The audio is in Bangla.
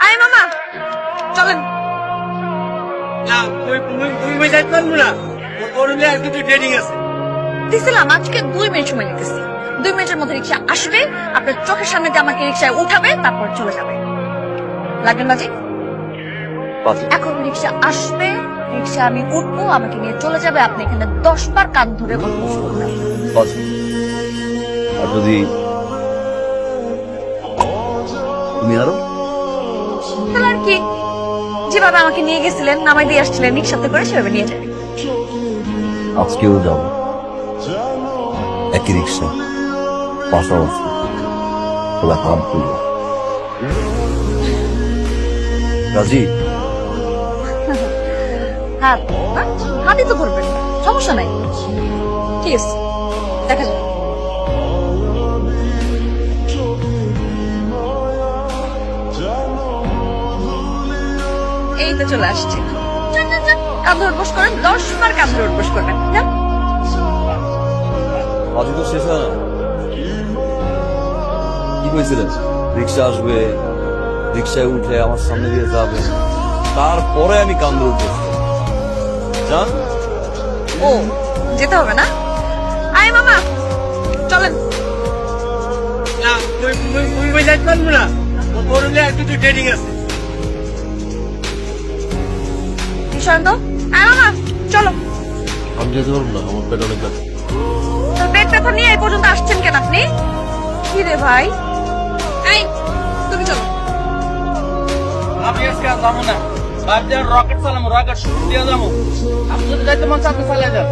আয় মামা চলেন। না তুমি যাইতে পারবো না, ওর হলে আর কিছু ট্রেডিং আছে। দিছিলাম আজকে 2 মিনিট সময় নিতেছি। 2 মিনিটের মধ্যে রিক্সা আসবে, আপনার চোখের সামনে দিয়ে আমাকে রিক্সায় উঠাবে, তারপর চলে যাবে। লাগবেন বাজি? এখন রিক্সা আসবে, রিক্সা আমি উঠবো, আমাকে নিয়ে চলে যাবে, আপনি এখানে 10 বার কান ধরে বসে করবেন। আর যদি তুমি আরো তাহলে আর কি, যেভাবে আমাকে নিয়ে গেছিলেন, নামাই দিয়ে আসছিলেন রিক্সাতে করে, সেভাবে নিয়ে যাবে। আজকেও যাবো একই রিক্সা, পাশাপাশি, খোলা খারাপ করবো। রাজি? হাত হাতই তো ধরবেন, সমস্যা নাই। ঠিক আছে, দেখা যাবে। এই তো চলে আসছে। যান, যান, যান। কাঁধে উঠবস করেন, 10 বার কাঁধে উঠবস করবেন। যান। আজ তো শেষ হয় না। কি কইছিলেন? রিক্সা আসবে, রিক্সায় উঠে আমার সামনে দিয়ে যাবে, তারপরে আমি কান্দে উঠবো। যান। ও যেতে হবে না? আয় মামা চলেন। না তুমি যাইতে পারবো না, ওর হলে আর কিছু ট্রেডিং আছে। বিষয় তো আয় মামা চলো। আমি যেতে পারবো না, আমার পেট অনেক ব্যথা। তো পেট ব্যথা নিয়ে এই পর্যন্ত আসছেন কেন আপনি? কি রে ভাই? এই তুমি চলো। আমি আজকে আর যাবো না, বাদ দিয়ে রকেট চালাবো, রকেট শুট দিয়ে যাবো। আপনি যদি যাইতে মন চান চালিয়ে যান।